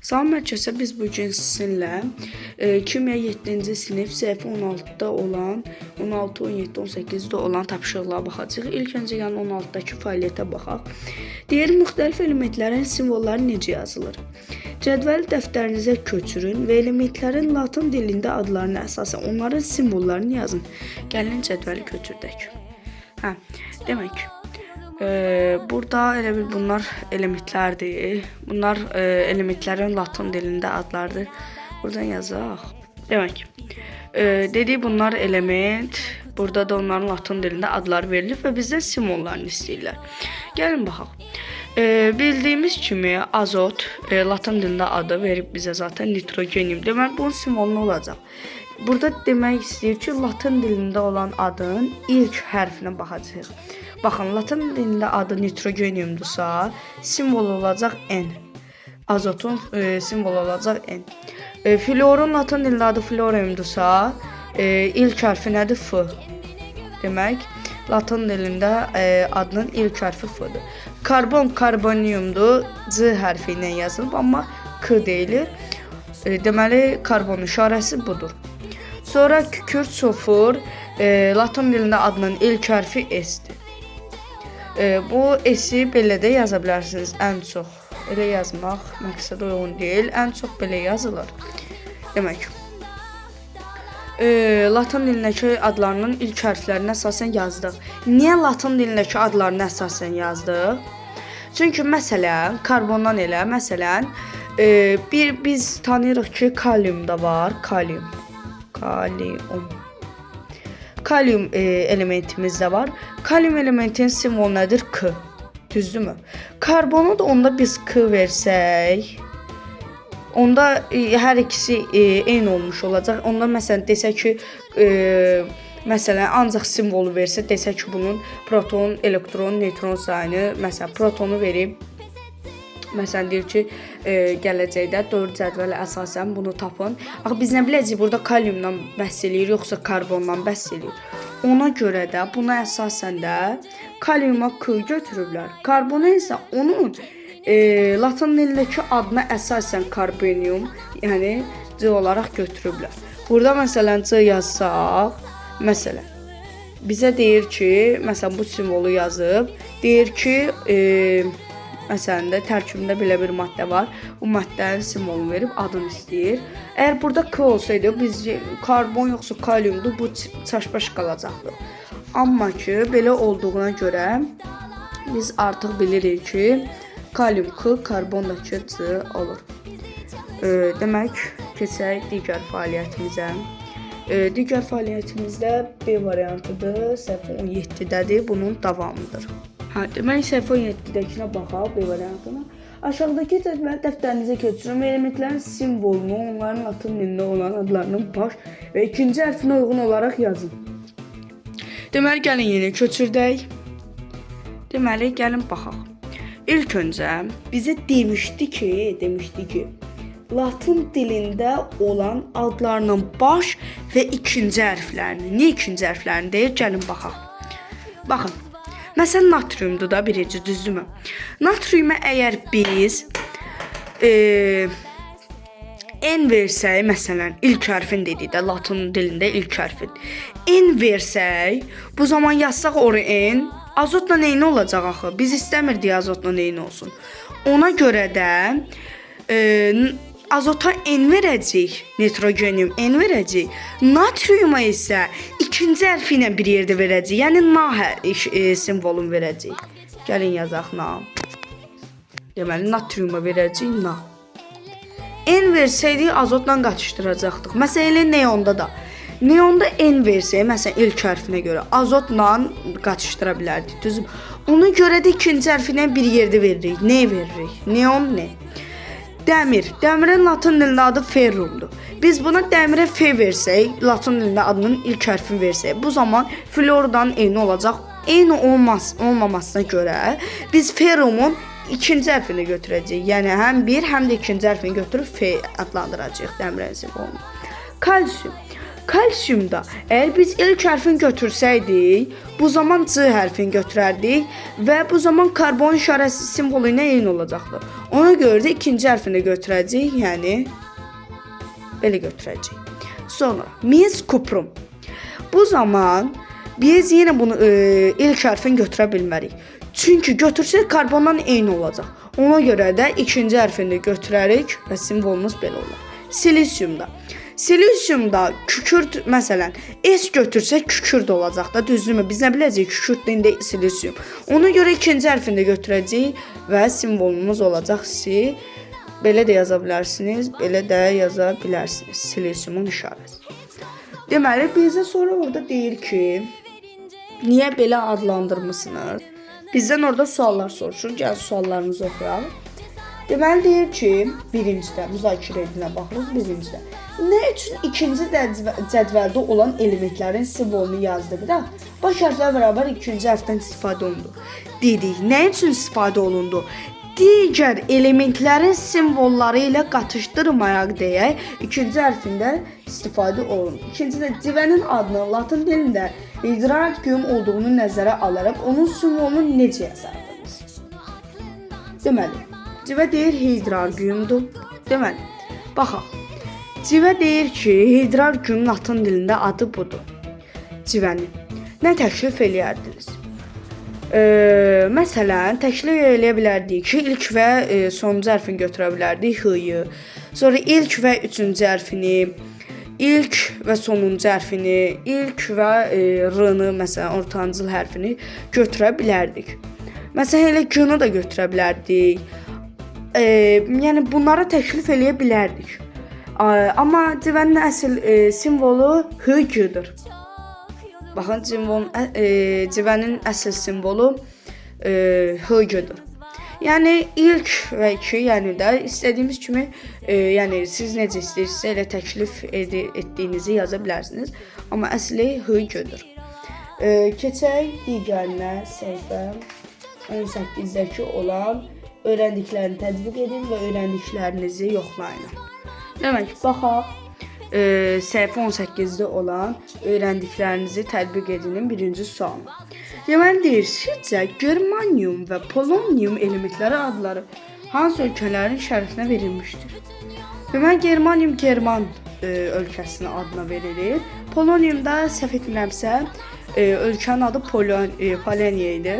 Salam mərkəzdə biz bugün sizinlə kimya 7-ci sinif səhifə 16-da olan, 16, 17, 18-də olan tapşırıqlara baxacağıq. İlk öncə yəni 16-dakı fəaliyyətə baxaq. Deyir, müxtəlif elementlərin simvolları necə yazılır? Cədvəli dəftərinizə köçürün və elementlərin latın dilində adlarına əsasən onların simvollarını yazın. Gəlin cədvəli köçürdək. Demək, burada elə bil bunlar elementlərdir. Bunlar elementlərin latın dilində adlardır. Buradan yazaq. Demək, dedik bunlar element. Burada da onların latın dilində adlar verilir və bizdən simvollarını istəyirlər. Gəlin baxaq. Bildiyimiz kimi azot latın dilində adı verib bizə zaten nitrogenium. Deməli bunun simvolu nə olacaq? Burada demək istəyir ki, latın dilində olan adın ilk hərfinə baxacağıq. Baxın, latın dilində adı nitrogeniumdursa, simvol olacaq N. Azotun simvolu olacaq N. Fluorun latın dilində adı fluoriumdursa, ilk hərfi nədir? F. Demək, latın dilində adının ilk hərfi F-dır. Karbon karboniumdur, C hərfi ilə yazılıb, amma K deyilir. Deməli, karbon işarəsi budur. Sonra kükürt sulfur, latın dilində adının ilk hərfi S-dir. Bu S-i belə də yaza bilərsiniz, ən çox. Elə yazmaq məqsədə uyğun deyil, ən çox belə yazılır. Demək, latın dilindəki adlarının ilk hərflərinə əsasən yazdıq. Niyə latın dilindəki adlarına əsasən yazdıq? Çünki məsələn, karbondan elə, məsələn, biz tanıyırıq ki, kalium da var, kalium. Kalium elementimiz də var. Kalium elementin simvolu nədir? K. Düzdürmü? Karbonu da onda biz K versək, onda hər ikisi eyni olmuş olacaq. Onda məsələn desək ki, məsələn ancaq simvolu versə, desək ki, bunun proton, elektron, neutron sayını, məsələn protonu verib, məsələn deyir ki, gələcəkdə 4 cədvələ əsasən bunu tapın. Axı biz nə biləcəyik, burada kaliumdan bəhs eləyir, yoxsa karbondan bəhs eləyir. Ona görə də buna əsasən də kaliuma K götürüblər. Karbona isə onun latın dilindəki adına əsasən karbonium, yəni C olaraq götürüblər. Burada məsələn C yazsaq, məsələn bizə deyir ki, məsələn bu simvolu yazıb, deyir ki, məsələn də tərkibində belə bir maddə var. Bu maddənin simvolunu verib adını istəyir. Əgər burada K olsaydı, biz karbon yoxsa kaliumdur, bu çaşbaş qalacaqdı. Amma ki, belə olduğuna görə biz artıq bilirik ki, kalium K, karbon da ki C olur. Demək, keçək digər fəaliyyətimizə. Digər fəaliyyətimizdə B variantıdır, səhifə 17-dədir, bunun davamıdır. Demək, səhifə 17-dəkinə baxaq, B variantına. Aşağıdakı cədvəl dəftərinizə köçürün və elementlərin simvolunu, onların latın dilində olan adlarının baş və ikinci hərfinə uyğun olaraq yazın. Deməli, gəlin yeni köçürdək. Deməli, gəlin baxaq. İlk öncə bizə demişdi ki, latın dilində olan adlarının baş və ikinci hərflərini. Niyə ikinci hərflərini deyir? Gəlin baxaq. Baxın. Məsələn, natriumdur da birinci, düzdürmü? Natriuma əgər biz N versək, məsələn, ilk hərfin dedik də, latın dilində ilk hərfin. N versək, bu zaman yazsaq oru N, azotla neyini olacaq axı? Biz istəmirdik azotla neyini olsun. Ona görə də azota N verəcəyik, nitrogenium N verəcəyik. Natriuma isə ikinci hərfi ilə bir yerdə verəcəyik, yəni Na simvolunu verəcəyik. Gəlin yazaq Na. Deməli, natriuma verəcəyik Na. N versəydik, azotla qaçışdıracaqdıq. Məsələn, neonda da. Neonda N versək, məsələn, ilk hərfinə görə azotla qaçışdıra bilərdik, düzdür? Ona görə də ikinci hərfi ilə bir yerdə veririk. Ne veririk? Neon ne? Dəmir. Dəmirin latın dilində adı ferrumdur. Biz buna dəmirə F versək, latın dilində adının ilk hərfini versək, bu zaman fluordan eyni olacaq. Eyni olmamasına görə biz ferrumun ikinci hərfini götürəcəyik. Yəni həm bir, həm də ikinci hərfini götürüb F adlandıracağıq dəmirin simvolunu. Kalsium. Kalsiyumda əgər biz ilk hərfini götürsəydik, bu zaman C hərfini götürərdik və bu zaman karbon işarəsi simvolu ilə eyni olacaqdı. Ona görə də ikinci hərfini götürəcəyik, yəni belə götürəcəyik. Sonra mis kuprum. Bu zaman biz yenə bunu ilk hərfini götürə bilmərik. Çünki götürsək karbondan eyni olacaq. Ona görə də ikinci hərfini götürərik və simvolumuz belə olur. Silisiumda. Silisiumda kükürt, məsələn, S götürsək kükürt olacaq da, düzdürmü? Biz nə biləcəyik? Kükürt dində silisium. Ona görə ikinci hərfini götürəcəyik və simvolumuz olacaq Si. Belə də yaza bilərsiniz, belə də yaza bilərsiniz. Silisiumun işarəsi. Deməli, bizə sonra orada deyir ki, niyə belə adlandırmısınız? Bizdən orada suallar soruşur. Gəl suallarımızı oxuyaq. Deməli deyir ki, birincidə müzakirə edilə baxırıq, birincidə. Nə üçün ikinci cədvəldə olan elementlərin simvolunu yazdıqda baş hərflə bərabər ikinci hərfdən istifadə olundu? Dedik, nə üçün istifadə olundu? Digər elementlərin simvolları ilə qatışdırmayaq deyə ikinci hərfində istifadə olundu. İkincidə civənin adını latın dilində hidrargium olduğunu nəzərə alaraq onun simvolunu necə yazardınız? Deməli, civə deyir hidrargiumdur. Deməli, baxaq. Civə deyir ki, hidrargium latın dilində adı budur. Civəni nə təklif eləyərdiniz? Məsələn, təklif eləyə bilərdik ki, ilk və sonuncu hərfini götürə bilərdik H-yı. Sonra ilk və üçüncü hərfini, ilk və sonuncu hərfini, ilk və R-nı, məsələn, ortancıl hərfini götürə bilərdik. Məsələn, elə G-ni də götürə bilərdik. Yəni bunlara təklif eləyə bilərdik. Amma civənin əsl simvolu H-dir. Baxın, civənin əsl simvolu H-dir. Yəni ilk və iki, yəni də istədiyimiz kimi, yəni siz necə istəyirsinizsə elə təklif etdiyinizi yaza bilərsiniz. Amma əsli H-dir. Keçək digərinə, səhifə 18-dəki olan öyrəndiklərini tətbiq edin və öyrəndiklərinizi yoxlayın. Demək, baxaq, səhifə 18-də olan öyrəndiklərinizi tətbiq edinin birinci sualını. Deməli deyir, sizcə germanium və polonium elementləri adları hansı ölkələrin şərəfinə verilmişdir? Deməli, germanium German ölkəsinin adına verilir. Polonium da səhv etmirəmsə, ölkənin adı Poloniya idi.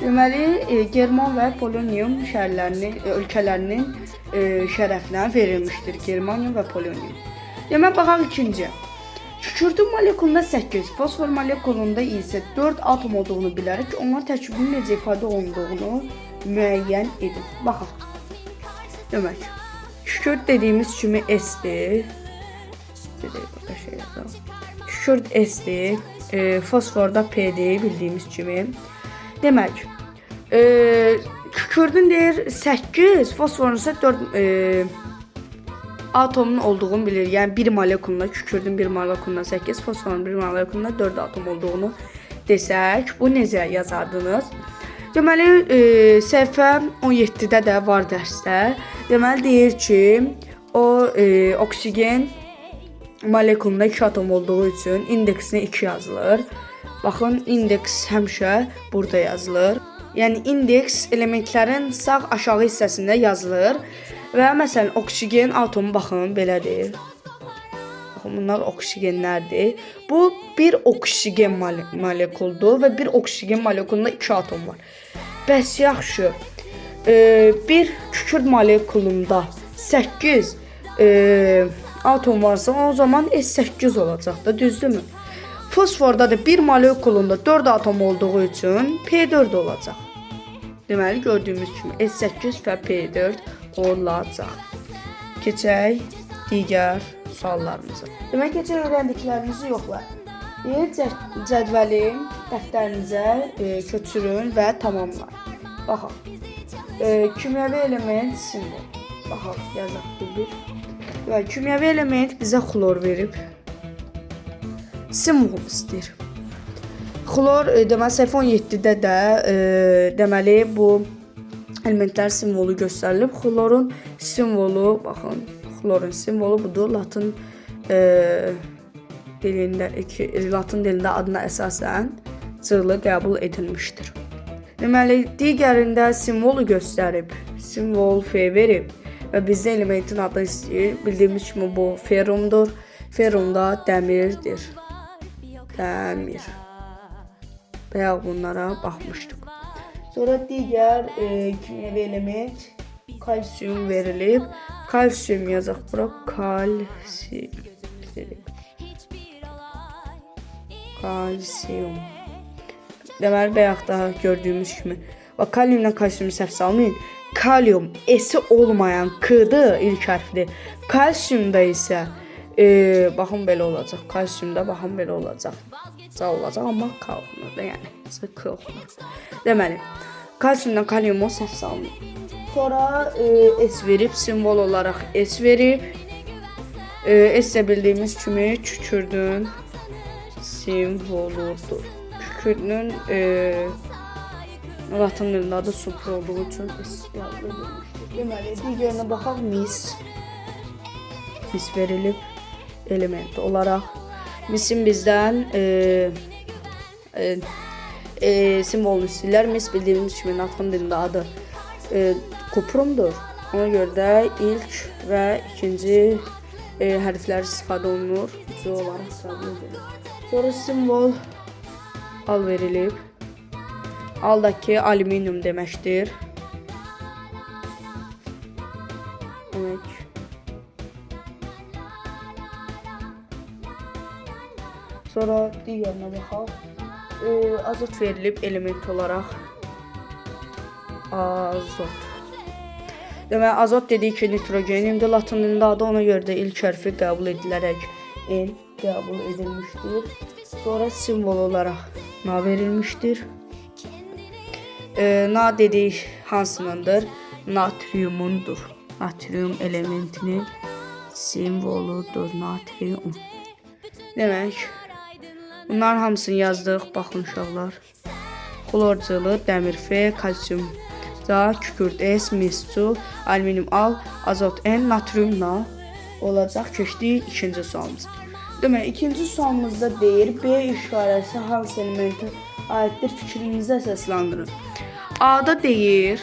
Deməli, German və Polonium ölkələrinin şərəfinə verilmişdir. Germanium və Polonium. Demək, baxaq ikinci. Kükürdün molekulunda 8, fosfor molekulunda isə 4 atom olduğunu bilərək onlar tərkibinin necə ifadə olunduğunu müəyyən edin. Baxaq. Demək, kükürd dediyimiz kimi S-dir. Kükürd S-dir. Fosforda P-dir bildiyimiz kimi. Demək, kükürdün deyir 8, fosforun isə 4 atomun olduğunu bilir. Yəni bir molekulunda, kükürdün bir molekulunda 8, fosforun bir molekulunda 4 atom olduğunu desək, bu necə yazardınız? Deməli, səhifə 17-də də var dərsdə. Deməli deyir ki, o oksigen molekulunda 2 atom olduğu üçün indeksinə 2 yazılır. Baxın, indeks həmişə burada yazılır. Yəni indeks elementlərin sağ aşağı hissəsində yazılır. Və məsələn, oksigen atomu baxın, belədir. Baxın, bunlar oksigenlərdir. Bu bir oksigen molekuldur və bir oksigen molekulunda 2 atom var. Bəs yaxşı, bir kükürd molekulunda 8 atom varsa, o zaman S8 olacaq da, düzdürmü? Fosforda da bir molekulunda 4 atom olduğu üçün P4 olacaq. Deməli, gördüyümüz kimi S8 və P4 olacaq. Keçək digər suallarımıza. Demək, keçək öyrəndiklərinizi yoxlayın. Cədvəli dəftərinizə köçürün və tamamlayın. Baxaq. Kimyəvi element simvol. Baxaq, yazaq bir. Və kimyəvi element bizə xlor verib. Simvol istəyir. Xlor, deməli, səhifə 17-də də deməli, bu elementlər simvolu göstərilib. Xlorun simvolu, baxın, xlorun simvolu budur. Latın Latın dilində adına əsasən cığlı qəbul edilmişdir. Deməli, digərində simvolu göstərib, simvol F verib və bizdə elementin adını istəyir. Bildiyimiz kimi bu ferrumdur. Ferrum da dəmirdir. Dəmir. Bayaq bunlara baxmışdıq. Sonra digər kimyəvi element kalsiyum verilib. Kalsiyum yazaq bura. Kalsiyum. Deməli, bayaq da gördüyümüz kimi. Kaliumla kalsiyumu səhv salmayın. Kalium esi olmayan K-dır, ilk hərfdir. Kalsiyumda isə baxın belə olacaq. Kalsiyumda baxın belə olacaq. Ca olacaq, amma K oxunur da, yəni K oxunur. Deməli, kalsiyumdan kaliumu səhv salmayın. Sonra S verib, simvol olaraq S verib. S də bildiyimiz kimi kükürdün simvoludur. Kükürdün Latın dilində adı supra olduğu üçün S yazılmışdır. Deməli, digərinə baxaq, mis. Mis verilib element olaraq. Misin bizdən simvolunu istəyirlər. Mis bildiyimiz kimi Latın dilində adı kuprumdur. Ona görə də ilk və ikinci hərflər istifadə olunur. C olaraq istifadə edilir. Sonra simvol al verilib. Aldakı alüminium deməkdir. Demək. Sonra digərinə baxaq. Azot verilib element olaraq. Azot. Deməli, azot dedik ki, nitrogenimdir. Latın dilində adı, ona görə də ilk hərfi qəbul edilərək N qəbul edilmişdir. Sonra simvol olaraq Na verilmişdir. Na dedik hansınındır? Natriumundur. Natrium elementinin simvoludur. Natrium. Demək, bunların hamısını yazdıq. Baxın uşaqlar. Xlorcılı, dəmir F, kalsiyum C, kükürt S, mis su, alüminium al, azot N, natrium Na olacaq. Keçdik ikinci sualımız. Demək, ikinci sualımızda deyir, B işarəsi hansı elementə aiddir, fikrinizi əsaslandırın. A'da deyir,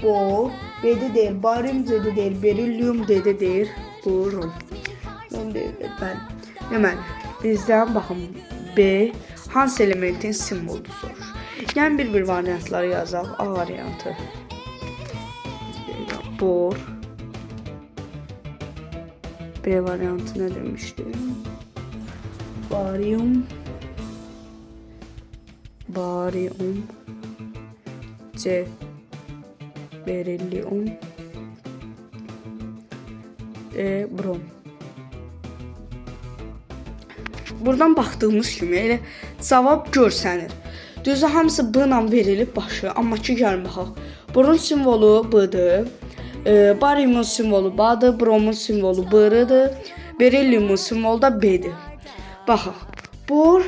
bor, B'de deyir, barium, C'de deyir, berilyum, D'de deyir, borum. Deməli, bizdən baxın, B hansı elementin simvoludur sorur. Yəni bir variantları yazaq. A variantı bor. B variantı nə demişdim? Barium. Barium. C. Berilyum. D. Brom. Buradan baxdığımız kimi elə cavab görsənir. Düzü hamısı B ilə verilib başı, amma ki gəlin baxaq. Borun simvolu B-dır. Bariumun simvolu B-dır, bromun simvolu B-dır. Berilyumun simvolu da B-dir. Baxaq. Bor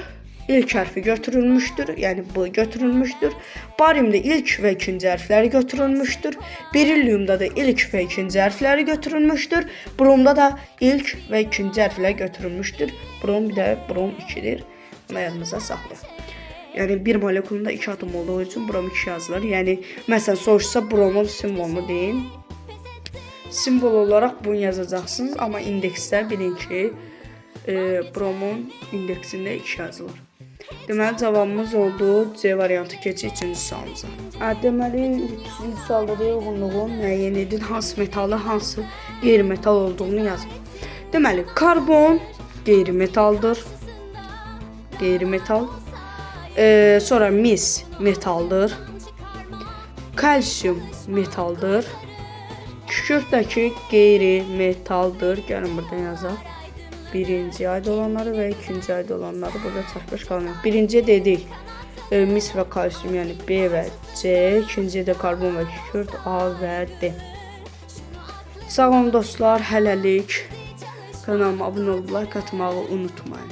ilk hərfi götürülmüşdür, yəni B götürülmüşdür. Bariumda ilk və ikinci hərfləri götürülmüşdür. Berilyumda da ilk və ikinci hərfləri götürülmüşdür. Bromda da ilk və ikinci hərflər götürülmüşdür. Brom bir də brom 2-dir. Bunu yadınıza saxlayın. Yəni bir molekulunda 2 atom olduğu üçün brom 2 yazılır. Yəni məsələn soruşsa bromun simvolunu deyin. Simvol olaraq bunu yazacaqsınız, amma indeksdə bilin ki bromun indeksində 2 yazılır. Deməli cavabımız oldu C variantı. Keçək ikinci sualımıza. Deməli üçüncü sualda da uyğunluğun müəyyən edin, hansı metalı, hansı qeyri-metal olduğunu yazın. Deməli karbon qeyri-metaldır. Qeyri-metal. Sonra mis metaldır. Kalsiyum metaldır. Kükürdəki qeyri-metaldır. Gəlin buradan yazaq. Birinci ayda olanları və ikinci ayda olanları burada çaşbaş qalmıyor. Birinci dedik mis və kalsiyum, yəni B və C. İkinci də karbon və kükürd A və D. Sağ olun dostlar, hələlik. Kanalıma abunə olub like atmağı unutmayın.